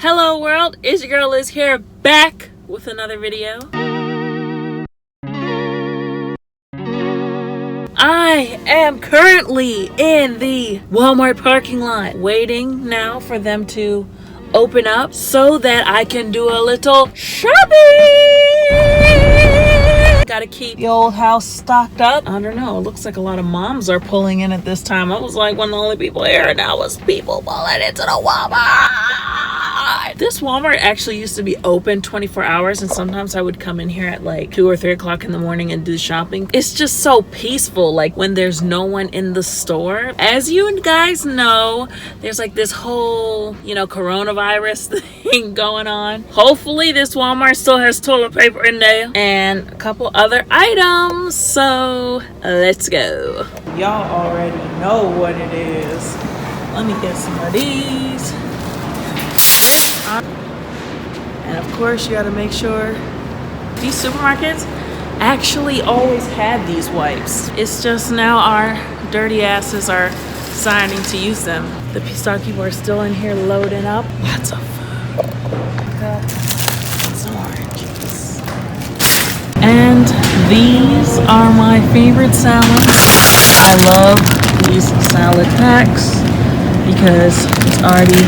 Hello world, it's your girl Liz here, back with another video. I am currently in the Walmart parking lot, waiting now for them to open up so that I can do a little shopping. Gotta keep the old house stocked up. I don't know, it looks like a lot of moms are pulling in at this time. I was like one of the only people here, and now was people pulling into the Walmart. This Walmart actually used to be open 24 hours, and sometimes I would come in here at like 2 or 3 o'clock in the morning and do shopping. It's just so peaceful, like when there's no one in the store. As you guys know, there's like this whole, coronavirus thing going on. Hopefully this Walmart still has toilet paper in there and a couple other items. So let's go. Y'all already know what it is. Let me get some of these. And of course you got to make sure these supermarkets actually always had these wipes. It's just now our dirty asses are starting to use them. The stock people are still in here loading up. Lots of food. Some oranges. And these are my favorite salads. I love these salad packs because it's already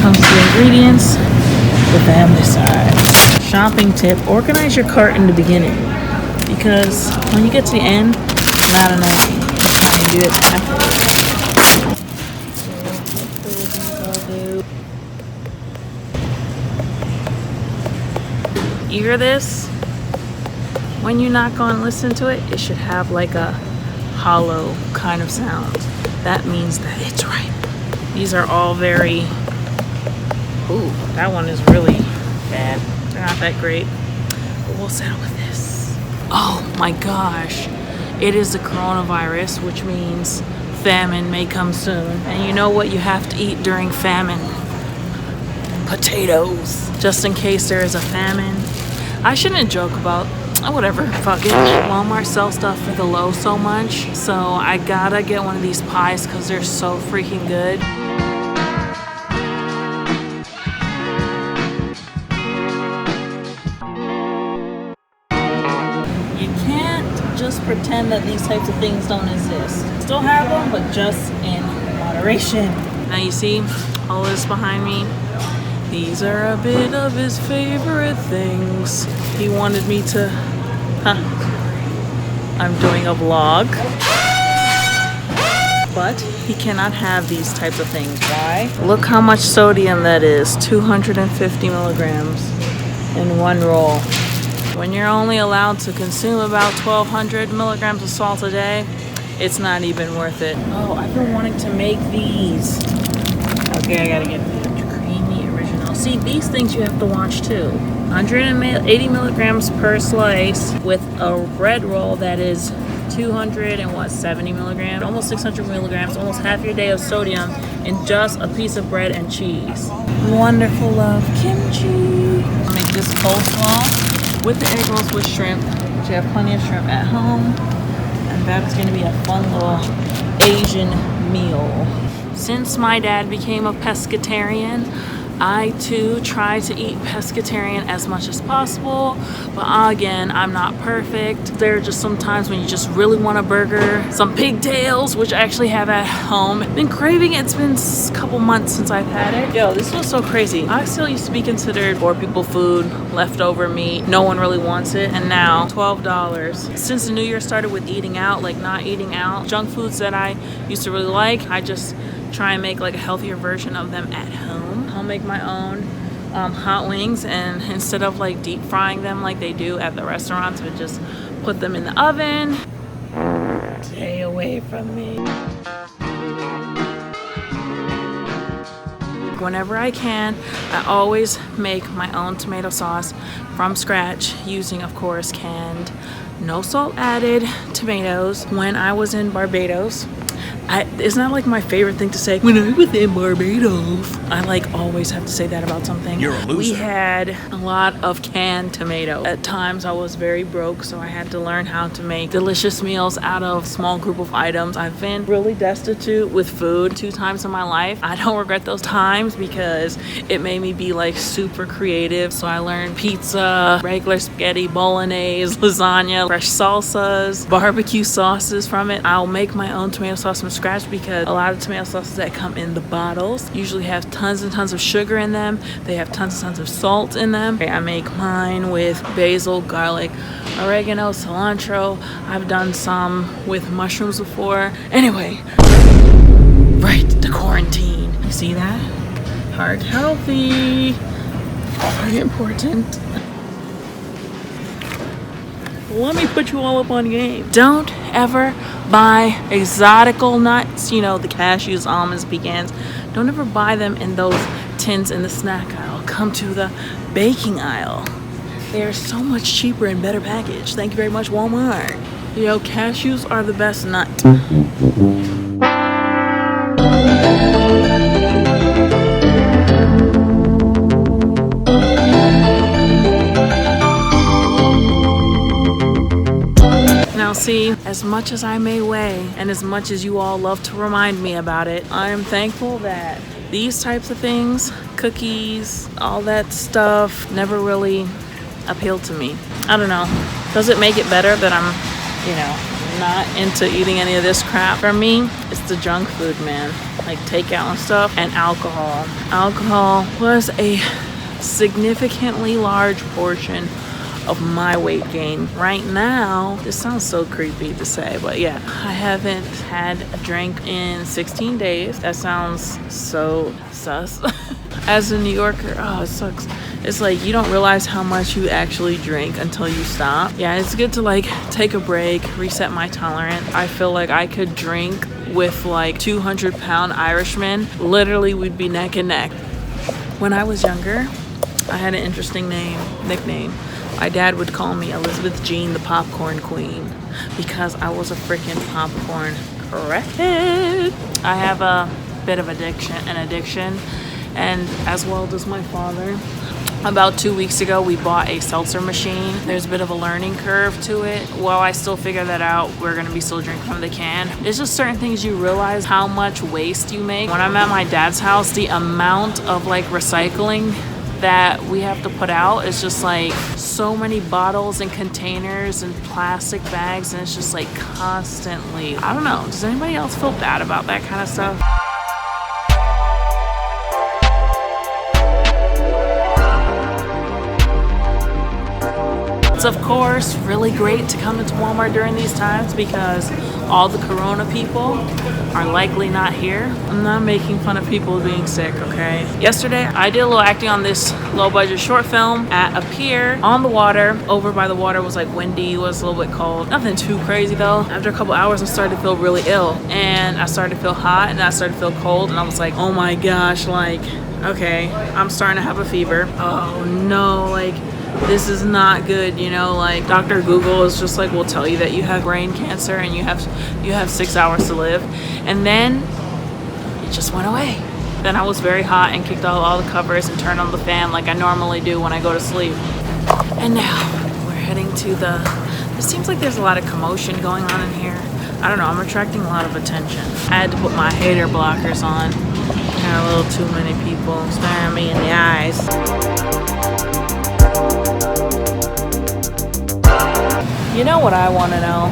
comes to the ingredients. The family side. Shopping tip: organize your cart in the beginning, because when you get to the end, it's not enough. Try and do it afterwards. You hear this? When you're not going to listen to it, it should have like a hollow kind of sound. That means that it's ripe. These are all very... Ooh, that one is really bad. They're not that great. But we'll settle with this. Oh my gosh. It is the coronavirus, which means famine may come soon. And you know what you have to eat during famine? Potatoes. Just in case there is a famine. I shouldn't joke about, whatever, fuck it. Walmart sells stuff for the low so much. So I gotta get one of these pies because they're so freaking good. Just pretend that these types of things don't exist. Still have them, but just in moderation. Now you see all this behind me. These are a bit of his favorite things. He wanted me to... I'm doing a vlog. But he cannot have these types of things. Why? Look how much sodium that is. 250 milligrams in one roll. When you're only allowed to consume about 1,200 milligrams of salt a day, it's not even worth it. Oh, I've been wanting to make these. Okay, I gotta get the creamy original. See, these things you have to watch too. 180 milligrams per slice with a bread roll that is 270 milligrams, almost 600 milligrams, almost half your day of sodium in just a piece of bread and cheese. Wonderful love kimchi. I'll make this coleslaw with the egg rolls with shrimp, which I have plenty of shrimp at home, and that's going to be a fun little Asian meal. Since my dad became a pescatarian, I too try to eat pescatarian as much as possible, but again, I'm not perfect. There are just some times when you just really want a burger, some pigtails, which I actually have at home. Been craving it. It's been a couple months since I've had it. Yo, this was so crazy. I still used to be considered poor people food, leftover meat. No one really wants it, and now $12. Since the new year started with eating out, like not eating out, junk foods that I used to really like, I just try and make like a healthier version of them at home. I'll make my own hot wings, and instead of like deep frying them like they do at the restaurants, I just put them in the oven. Stay away from me. Whenever I can, I always make my own tomato sauce from scratch using, of course, canned, no salt added tomatoes. When I was in Barbados, It's not like my favorite thing to say. When I was in Barbados, I like always have to say that about something. You're a loser. We had a lot of canned tomato. At times I was very broke, so I had to learn how to make delicious meals out of a small group of items. I've been really destitute with food 2 times in my life. I don't regret those times because it made me be like super creative. So I learned pizza, regular spaghetti, bolognese, lasagna, fresh salsas, barbecue sauces from it. I'll make my own tomato sauce from scratch because a lot of tomato sauces that come in the bottles usually have tons and tons of sugar in them. They have tons and tons of salt in them. I make mine with basil, garlic, oregano, cilantro. I've done some with mushrooms before. Anyway, right, the quarantine. You see that? Heart healthy. Very important. Let me put you all up on game. Don't ever buy exotical nuts, you know, the cashews, almonds, pecans. Don't ever buy them in those tins in the snack aisle. Come to the baking aisle. They are so much cheaper and better packaged. Thank you very much, Walmart. Yo, cashews are the best nut. Now see, as much as I may weigh and as much as you all love to remind me about it, I am thankful that these types of things, cookies, all that stuff, never really appealed to me. I don't know. Does it make it better that I'm, you know, not into eating any of this crap? For me, it's the junk food, man. Like takeout and stuff, and alcohol. Alcohol was a significantly large portion of my weight gain. Right now, this sounds so creepy to say, but yeah, I haven't had a drink in 16 days. That sounds so sus. As a New Yorker, oh, it sucks. It's like you don't realize how much you actually drink until you stop. Yeah, it's good to like take a break, reset my tolerance. I feel like I could drink with like 200-pound Irishmen. Literally, we'd be neck and neck. When I was younger, I had an interesting nickname. My dad would call me Elizabeth Jean, the popcorn queen, because I was a freaking popcorn crackhead. I have a bit of addiction, and as well does my father. About 2 weeks ago, we bought a seltzer machine. There's a bit of a learning curve to it. While I still figure that out, we're gonna be still drinking from the can. It's just certain things you realize how much waste you make. When I'm at my dad's house, the amount of like recycling that we have to put out is just like so many bottles and containers and plastic bags, and it's just like constantly, I don't know, does anybody else feel bad about that kind of stuff? It's of course really great to come into Walmart during these times because all the corona people are likely not here. I'm not making fun of people being sick, okay? Yesterday, I did a little acting on this low-budget short film at a pier on the water. Over by the water was like windy, was a little bit cold. Nothing too crazy though. After a couple hours, I started to feel really ill, and I started to feel hot, and I started to feel cold, and I was like, oh my gosh, like, okay, I'm starting to have a fever. Oh no, like, this is not good, you know, like Dr. Google is just like, will tell you that you have brain cancer and you have 6 hours to live. And then it just went away. Then I was very hot and kicked out all the covers and turned on the fan like I normally do when I go to sleep. And now we're heading to it seems like there's a lot of commotion going on in here. I don't know, I'm attracting a lot of attention. I had to put my hater blockers on. There are a little too many people staring me in the eyes. You know what I want to know?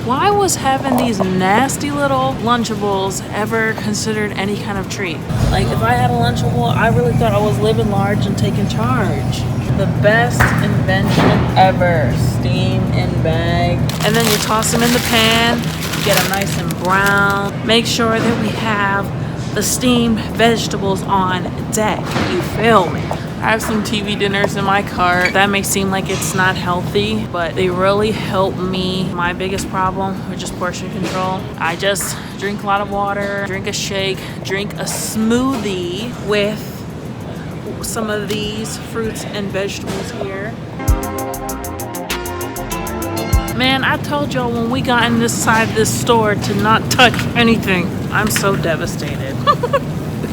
Why was having these nasty little Lunchables ever considered any kind of treat? Like, if I had a Lunchable, I really thought I was living large and taking charge. The best invention ever. Steam in bag. And then you toss them in the pan, get them nice and brown. Make sure that we have the steamed vegetables on deck. You feel me? I have some TV dinners in my cart. That may seem like it's not healthy, but they really help me. My biggest problem with just portion control, I just drink a lot of water, drink a shake, drink a smoothie with some of these fruits and vegetables here. Man, I told y'all when we got in this side of this store to not touch anything. I'm so devastated.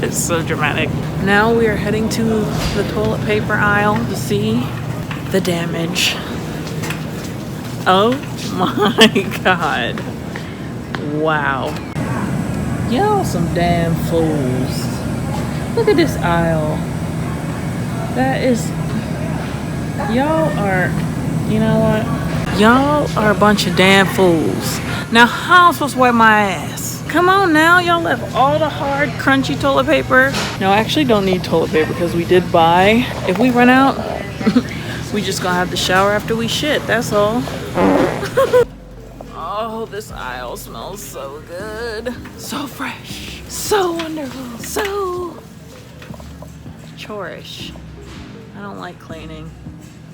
It's so dramatic. Now we are heading to the toilet paper aisle to see the damage. Oh my God. Wow. Y'all some damn fools. Look at this aisle. That is... Y'all are... You know what? Y'all are a bunch of damn fools. Now how am I supposed to wipe my ass? Come on now, y'all left all the hard, crunchy toilet paper. No, I actually don't need toilet paper because we did buy. If we run out, we just gonna have to shower after we shit, that's all. Oh, this aisle smells so good. So fresh. So wonderful. So chorish. I don't like cleaning.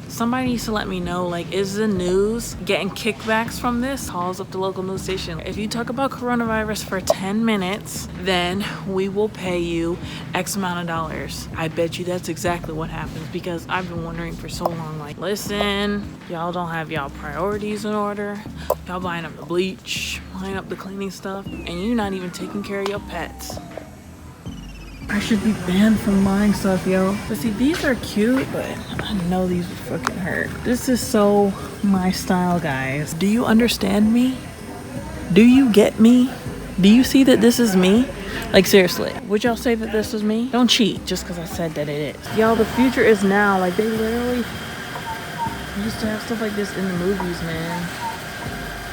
Somebody needs to let me know, like, is the news getting kickbacks from this? Calls up the local news station. If you talk about coronavirus for 10 minutes, then we will pay you X amount of dollars. I bet you that's exactly what happens because I've been wondering for so long, like, listen, y'all don't have y'all priorities in order. Y'all buying up the bleach, buying up the cleaning stuff, and you're not even taking care of your pets. I should be banned from buying stuff, yo. But see, these are cute, but I know these would fucking hurt. This is so my style, guys. Do you understand me? Do you get me? Do you see that this is me? Like, seriously, would y'all say that this is me? Don't cheat just because I said that it is. Y'all, the future is now. Like, they literally used to have stuff like this in the movies, man.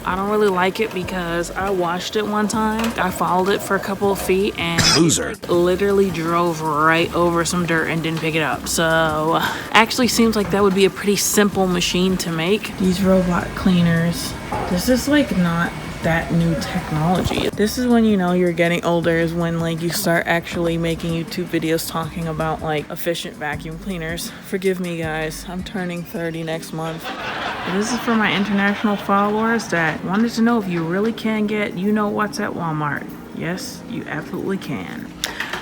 I don't really like it because I washed it one time. I followed it for a couple of feet and literally drove right over some dirt and didn't pick it up. So actually seems like that would be a pretty simple machine to make. These robot cleaners. This is like not that new technology. This is when you know you're getting older, is when like you start actually making YouTube videos talking about like efficient vacuum cleaners. Forgive me guys, I'm turning 30 next month. This is for my international followers that wanted to know if you really can get you know what's at Walmart. Yes, you absolutely can.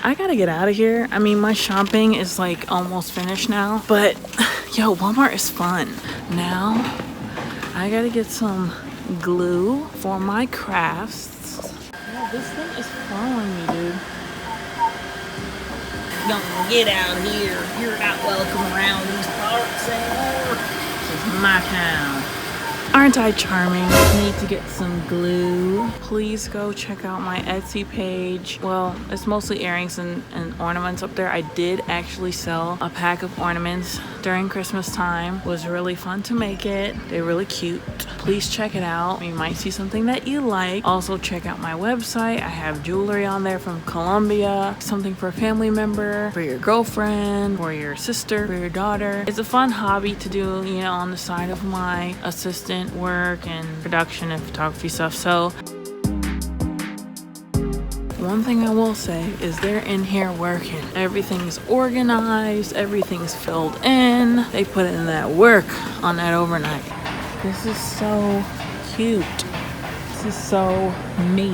I gotta get out of here. I mean, my shopping is like almost finished now, but yo, Walmart is fun. Now I gotta get some glue for my crafts. Yeah, this thing is following me, dude. Don't get out here. You're not welcome around these parts anymore. This is my town. Aren't I charming? Need to get some glue. Please go check out my Etsy page. Well, it's mostly earrings and ornaments up there. I did actually sell a pack of ornaments during Christmas time. It was really fun to make it. They're really cute. Please check it out. You might see something that you like. Also check out my website. I have jewelry on there from Colombia. Something for a family member, for your girlfriend, for your sister, for your daughter. It's a fun hobby to do, you know, on the side of my assistant work and production and photography stuff. So one thing I will say is they're in here working. Everything's organized, everything's filled in. They put in that work on that overnight. This is so cute. This is so me.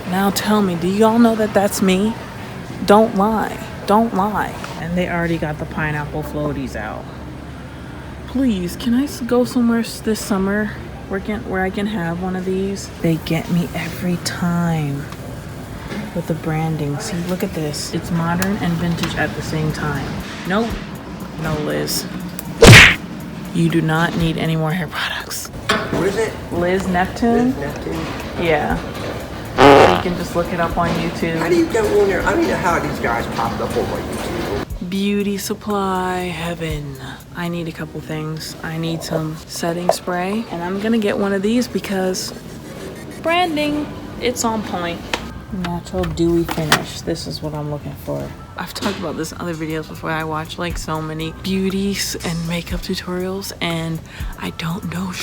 Now tell me, do y'all know that that's me? Don't lie. Don't lie. And they already got the pineapple floaties out. Please, can I go somewhere this summer where I can have one of these? They get me every time with the branding. See, look at this. It's modern and vintage at the same time. Nope. No, Liz. You do not need any more hair products. What is it? Liz Neptune? Liz Neptune? Yeah. You can just look it up on YouTube. How do you go on there? I don't know how these guys popped up on my YouTube. Beauty supply heaven. I need a couple things. I need some setting spray, and I'm gonna get one of these because branding, it's on point. Natural dewy finish. This is what I'm looking for. I've talked about this in other videos before. I watch like so many beauties and makeup tutorials, and I don't know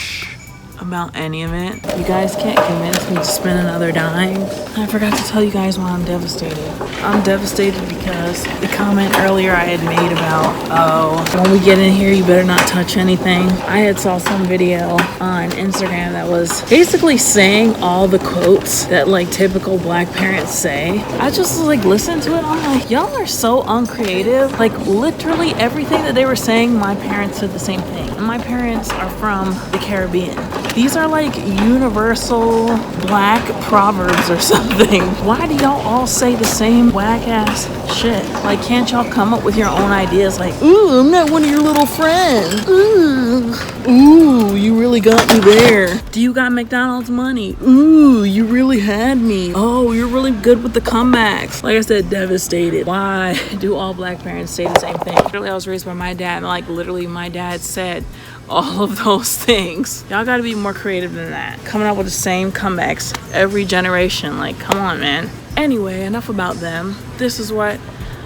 about any of it. You guys can't convince me to spend another dime. I forgot to tell you guys why I'm devastated. I'm devastated because the comment earlier I had made about, oh, when we get in here, you better not touch anything. I had saw some video on Instagram that was basically saying all the quotes that like typical black parents say. I just like listened to it. I'm like, y'all are so uncreative. Like literally everything that they were saying, my parents said the same thing. And my parents are from the Caribbean. These are like universal black proverbs or something. Why do y'all all say the same whack ass shit? Like, can't y'all come up with your own ideas? Like, ooh, I'm not one of your little friends. Ooh, you really got me there. Do you got McDonald's money? Ooh, you really had me. Oh, you're really good with the comebacks. Like I said, devastated. Why do all black parents say the same thing? Literally, I was raised by my dad, and like literally my dad said all of those things. Y'all gotta be more creative than that. Coming up with the same comebacks every generation. Like, come on, man. Anyway, enough about them. This is what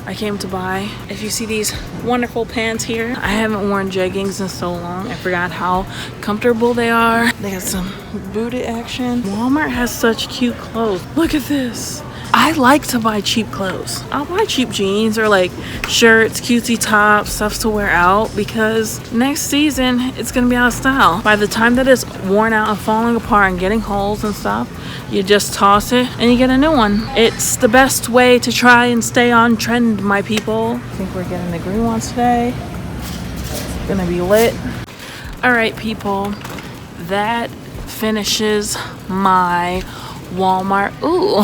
I came to buy. If you see these wonderful pants here, I haven't worn jeggings in so long. I forgot how comfortable they are. They got some booted action. Walmart has such cute clothes. Look at this. I like to buy cheap clothes. I'll buy cheap jeans or like shirts, cutesy tops, stuff to wear out because next season it's gonna be out of style. By the time that it's worn out and falling apart and getting holes and stuff, you just toss it and you get a new one. It's the best way to try and stay on trend, my people. I think we're getting the green ones today. It's gonna be lit. All right, people, that finishes my Walmart. Ooh.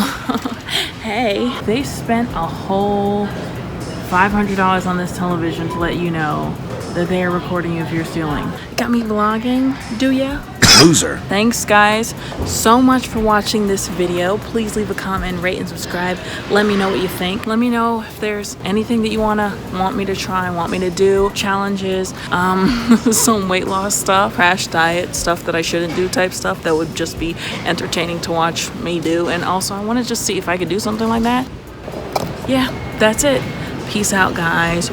Hey, they spent a whole $500 on this television to let you know that they are recording you if you're stealing. Got me vlogging, do ya? Loser. Thanks guys so much for watching this video. Please leave a comment, rate, and subscribe. Let me know what you think. Let me know if there's anything that you want me to try, want me to do, challenges, some weight loss stuff, crash diet stuff that I shouldn't do type stuff that would just be entertaining to watch me do. And also I want to just see if I could do something like that. Yeah, that's it. Peace out, guys.